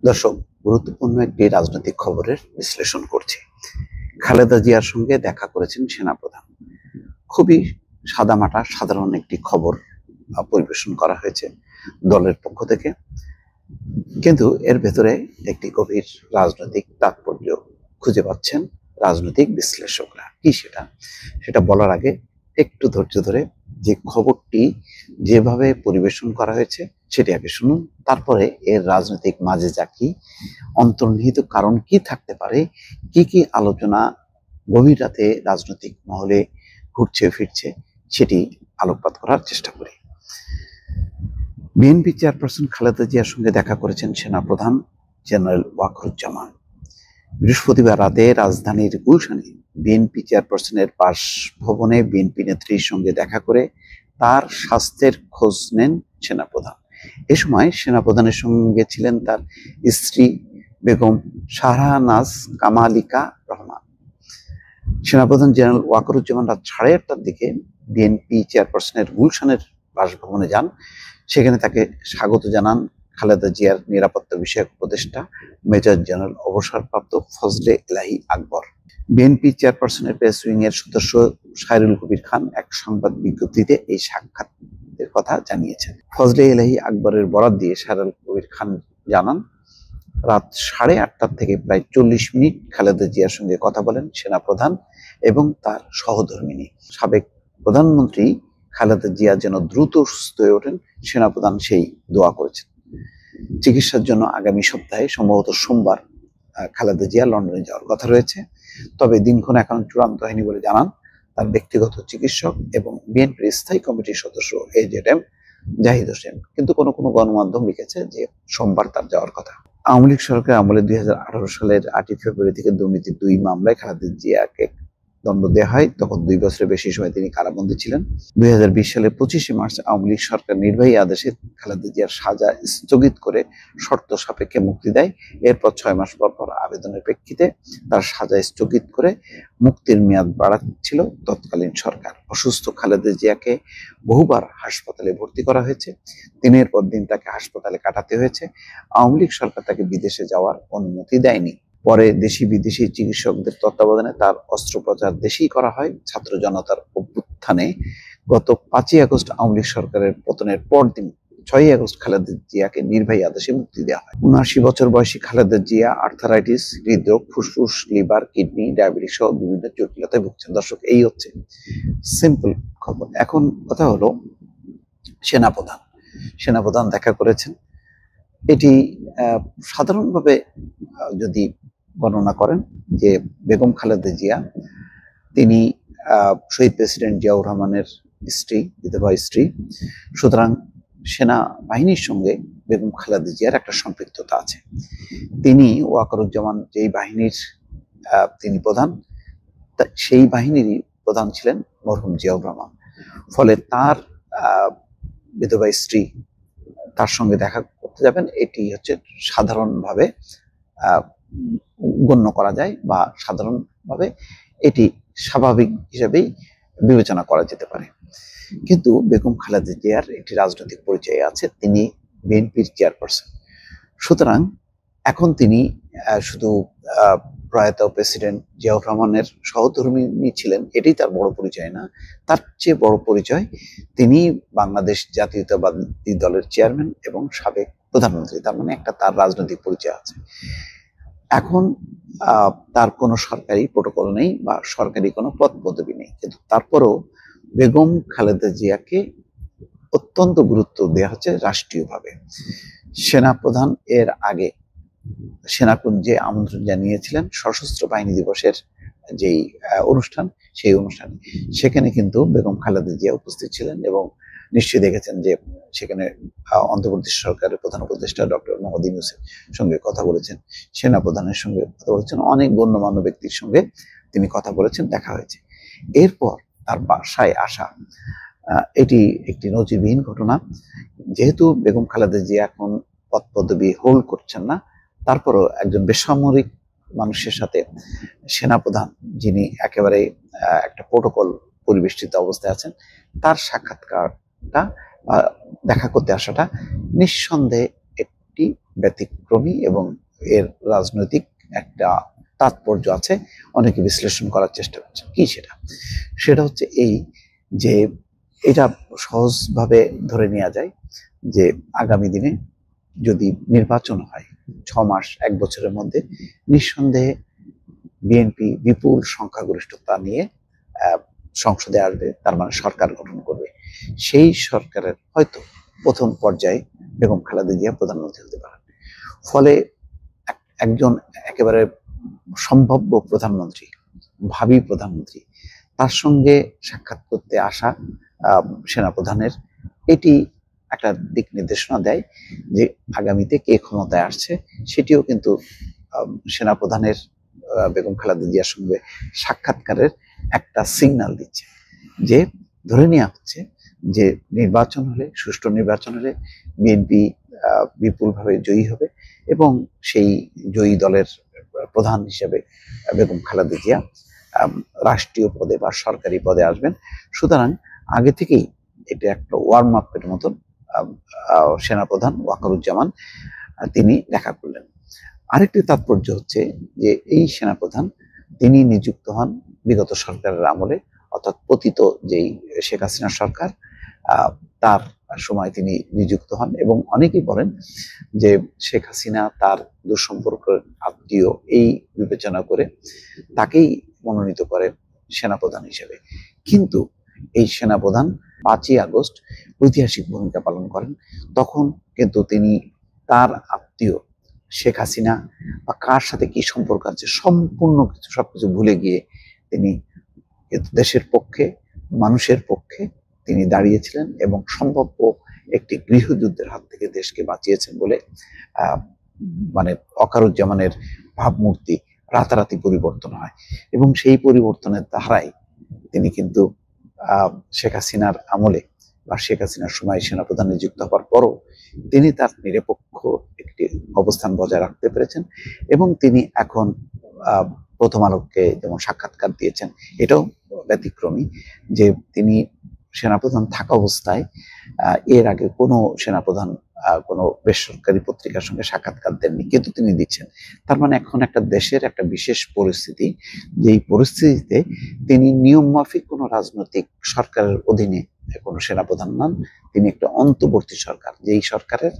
দর্শক, গুরুত্বপূর্ণ একটি রাজনৈতিক খবরের বিশ্লেষণ করছি। খালেদা জিয়ার সঙ্গে দেখা করেছেন সেনাপ্রধান। খুবই সাদামাটা সাধারণ একটি খবর পরিবেশন করা হয়েছে দলের পক্ষ থেকে, কিন্তু এর ভেতরে একটি গভীর রাজনৈতিক তাৎপর্য খুঁজে পাচ্ছেন রাজনৈতিক বিশ্লেষকরা। কি সেটা বলার আগে একটু ধৈর্য ধরে যে খবরটি যেভাবে পরিবেশন করা হয়েছে সেটি আগে শুনুন, তারপরে এর রাজনৈতিক মাঝে যা কি অন্তর্নিহিত কারণ কি থাকতে পারে, কি কি আলোচনা গভীর রাতে রাজনৈতিক মহলে ঘুরছে ফিরছে, সেটি আলোকপাত করার চেষ্টা করি। বিএনপি চেয়ারপারসন খালেদা জিয়ার সঙ্গে দেখা করেছেন সেনাপ্রধান জেনারেল ওয়াকারুজ্জামান। বৃহস্পতিবার রাতে রাজধানীর গুলশানে বিএনপি চেয়ারপারসনের বাসভবনে বিএনপি নেত্রীর সঙ্গে দেখা করে তার স্বাস্থ্যের খোঁজ নেন সেনাপ্রধান। এ সময় সেনাপ্রধানের সঙ্গে ছিলেন তার স্ত্রী বেগম শাহনাজ কামালিকা রহমান। সেনাপ্রধান জেনারেল ওয়াকারুজ্জামান রাত 8:30টার দিকে বিএনপি চেয়ারপারসনের গুলশানের বাসভবনে যান। সেখানে তাকে স্বাগত জানান খালেদা জিয়ার নিরাপত্তা বিষয়ক উপদেষ্টা মেজর জেনারেল অবসরপ্রাপ্ত ফজলে এলাহি আকবর। বিএনপি চেয়ারপারসনের প্রেস উইং এর সদস্য সাইরুল কবির খান এক সংবাদ বিজ্ঞপ্তিতে এই সাক্ষাতের কথা জানিয়েছেন। ফজলে এলাহি আকবরের বরাত দিয়ে সাইরুল কবির খান জানান, রাত 8:30 থেকে প্রায় 40 মিনিট খালেদা জিয়ার সঙ্গে কথা বলেন সেনাপ্রধান এবং তার সহধর্মিণী। সাবেক প্রধানমন্ত্রী খালেদা জিয়া যেন দ্রুত সুস্থ হয়ে ওঠেন, সেনাপ্রধান সেই দোয়া করেছেন। চিকিৎসার জন্য আগামী সপ্তাহে সম্ভবত সোমবার খালেদা জিয়া লন্ডনে যাওয়ার কথা রয়েছে। তবে দিনক্ষণ এখন চূড়ান্ত হয়নি বলে জানান তার ব্যক্তিগত চিকিৎসক এবং বিএনপির স্থায়ী কমিটির সদস্য এজেডএম জাহিদ হোসেন। কিন্তু কোনো কোনো গণমাধ্যম লিখেছে যে সোমবার তার যাওয়ার কথা। আওয়ামী লীগ সরকার আমলে 2018 সালের 8 ফেব্রুয়ারি থেকে দুর্নীতির 2 মামলায় খালেদা জিয়াকে দণ্ড দেওয়া হয়। তখন 2 বছরের বেশি সময় তিনি কারাবন্দী ছিলেন। 2020 সালের 25 মার্চ আওয়ামী লীগ সরকার নির্বাহী আদেশে খালেদা জিয়ার সাজা স্থগিত করে শর্ত সাপেক্ষে মুক্তি দেয়। এরপর 6 মাস পর আবেদনের প্রেক্ষিতে তার সাজা স্থগিত করে মুক্তির মেয়াদ বাড়াচ্ছিল তৎকালীন সরকার। অসুস্থ খালেদা জিয়াকে বহুবার হাসপাতালে ভর্তি করা হয়েছে। দিনের পর দিন তাকে হাসপাতালে কাটাতে হয়েছে। আওয়ামী লীগ সরকার তাকে বিদেশে যাওয়ার অনুমতি দেয়নি। পরে দেশি বিদেশি চিকিৎসকদের তত্ত্বাবধানে তার অস্ত্রোপচার দেশেই করা হয়। ছাত্র জনতার অভ্যুত্থানে গত 5ই আগস্ট আওয়ামী লীগ সরকারের পতনের পরদিন 6ই আগস্ট খালেদা জিয়াকে নির্বাহী আদেশে মুক্তি দেওয়া হয়। 79 বছর বয়সী খালেদা জিয়া আর্থারাইটিস, হৃদরোগ, ফুসফুস, লিভার, কিডনি, ডায়াবেটিস সহ বিভিন্ন জটিলতায় ভুগছেন। দর্শক, এই হচ্ছে সিম্পল খবর। এখন কথা হলো সেনাপ্রধান দেখা করেছেন। এটি সাধারণভাবে যদি বর্ণনা করেন যে বেগম খালেদা জিয়া তিনি শহীদ প্রেসিডেন্ট জিয়াউর রহমানের স্ত্রী, বিধবা স্ত্রী, সুতরাং সেনাবাহিনীর সঙ্গে বেগম খালেদা জিয়ার একটা সম্পৃক্ততা আছে। তিনি ওয়াকারুজ্জামান যেই বাহিনীর তিনি প্রধান, সেই বাহিনীরই প্রধান ছিলেন মরহুম জিয়াউর রহমান। ফলে তার বিধবা স্ত্রী তার সঙ্গে দেখা করতে যাবেন, এটি হচ্ছে সাধারণভাবে গণ্য করা যায় বা সাধারণভাবে এটি স্বাভাবিক হিসেবেই বিবেচনা করা যেতে পারে। কিন্তু বেগম খালেদা জিয়ার একটি রাজনৈতিক পরিচয় আছে, তিনি বিএনপির চেয়ারপারসন। সুতরাং এখন তিনি শুধু প্রয়াত প্রেসিডেন্ট জিয়াউর রহমানের সহধর্মিণী ছিলেন, এটাই তার বড় পরিচয় না। তার চেয়ে বড় পরিচয় তিনি বাংলাদেশ জাতীয়তাবাদী দলের চেয়ারম্যান এবং সাবেক প্রধানমন্ত্রী। তার মানে একটা তার রাজনৈতিক পরিচয় আছে। এখন তার কোনো সরকারি প্রটোকল নেই বা সরকারি কোনো পদ পদবি নেই, কিন্তু তারপরও বেগম খালেদা জিয়াকে অত্যন্ত গুরুত্ব দেওয়া হচ্ছে রাষ্ট্রীয়ভাবে। সেনাপ্রধান এর আগে সেনাকুঞ্জে আমন্ত্রণ জানিয়েছিলেন সশস্ত্র বাহিনী দিবসের যেই অনুষ্ঠান, সেই অনুষ্ঠানে সেখানে কিন্তু বেগম খালেদা জিয়া উপস্থিত ছিলেন এবং নিশ্চয়ই দেখেছেন যে সেখানে অন্তর্বর্তী সরকারের প্রধান উপদেষ্টা ডক্টর মোহাম্মদ ইউনূসের সঙ্গে কথা বলেছেন, সেনাপ্রধানের সঙ্গে কথা বলেছেন, অনেক গণ্যমান্য ব্যক্তির সঙ্গে তিনি কথা বলেছেন, দেখা হয়েছে। এরপর তার বাসায় আসা এটি একটি নজিরবিহীন ঘটনা। যেহেতু বেগম খালেদা জিয়া এখন পদ পদবি হোল্ড করছেন না, তারপরও একজন বেসামরিক মানুষের সাথে সেনাপ্রধান, যিনি একেবারে একটা প্রোটোকল পরিবেষ্টিত অবস্থায় আছেন, তার সাক্ষাৎকারটা দেখা করতে আসাটা নিঃসন্দেহে একটি ব্যতিক্রমী এবং এর রাজনৈতিক একটা তাৎপর্য আছে, অনেকে বিশ্লেষণ করার চেষ্টা করছে। কি সেটা? সেটা হচ্ছে এই যে এটা সহজভাবে ধরে নেওয়া যায় যে আগামী দিনে যদি নির্বাচন হয় 6 মাস 1 বছরের মধ্যে, নিঃসন্দেহে বিএনপি বিপুল সংখ্যাগরিষ্ঠতা নিয়ে সংসদে আসবে, তার মানে সরকার গঠন করবে। সেই সরকারের হয়তো প্রথম পর্যায়ে বেগম খালেদা জিয়া প্রধানমন্ত্রী হতে পারেন। ফলে একজন একেবারে সম্ভাব্য প্রধানমন্ত্রী, ভাবী প্রধানমন্ত্রী, তার সঙ্গে সাক্ষাৎ করতে আসা সেনাপ্রধানের এটি একটা দিক নির্দেশনা দেয় যে আগামীতে কে ক্ষমতায় আসছে। সেটিও কিন্তু সেনাপ্রধানের বেগম খালেদা জিয়ার সঙ্গে সাক্ষাৎকারের একটা সিগন্যাল দিচ্ছে, যে ধরে নেওয়া হচ্ছে যে নির্বাচন হলে, সুষ্ঠু নির্বাচন হলে বিএনপি বিপুলভাবে জয়ী হবে এবং সেই জয়ী দলের প্রধান হিসেবে বেগম খালেদা জিয়া রাষ্ট্রীয় পদে বা সরকারি পদে আসবেন। সুতরাং আগে থেকেই এটা একটা ওয়ার্ম আপের মতন সেনাপ্রধান ওয়াকারুজ্জামান তিনি দেখা করলেন। আরেকটি তাৎপর্য হচ্ছে যে এই সেনাপ্রধান তিনি নিযুক্ত হন বিগত সরকারের আমলে, অর্থাৎ পতিত যেই শেখ হাসিনা সরকার, তার সময় তিনি নিযুক্ত হন এবং অনেকেই বলেন যে শেখ হাসিনা তার দুঃসম্পর্কের আত্মীয় এই বিবেচনা করে তাকেই মনোনীত করে সেনাপ্রধান হিসেবে। কিন্তু এই সেনাপ্রধান 5ই আগস্ট ঐতিহাসিক ভূমিকা পালন করেন। তখন কিন্তু তিনি তার আত্মীয় শেখ হাসিনা বা কার সাথে কি সম্পর্ক আছে সম্পূর্ণ কিছু সবকিছু ভুলে গিয়ে তিনি দেশের পক্ষে, মানুষের পক্ষে তিনি দাঁড়িয়েছিলেন এবং সম্ভাব্য একটি গৃহযুদ্ধের হাত থেকে দেশকে বাঁচিয়েছেন বলে মানে ওয়াকারুজ্জামানের ভাবমূর্তি রাতারাতি পরিবর্তন হয় এবং সেই পরিবর্তনের ধারায় তিনি কিন্তু শেখ হাসিনার আমলে বা শেখ হাসিনার সময় সেনাপ্রধান নিযুক্ত হওয়ার পরও তিনি তার নিরপেক্ষ একটি অবস্থান বজায় রাখতে পেরেছেন এবং তিনি এখন প্রথম আলোকে যেমন সাক্ষাৎকার দিয়েছেন, এটাও ব্যতিক্রমী যে তিনি সেনাপ্রধান থাকা অবস্থায় এর আগে কোনো সেনাপ্রধান কোনো বেসরকারি পত্রিকার সঙ্গে সাক্ষাৎকার দেননি, কিন্তু তিনি দিচ্ছেন। তার মানে এখন একটা দেশের একটা বিশেষ পরিস্থিতি, যেই পরিস্থিতিতে তিনি নিয়ম মাফিক কোনো রাজনৈতিক সরকারের অধীনে কোনো সেনাপ্রধান নন, তিনি একটা অন্তর্বর্তী সরকার, যেই সরকারের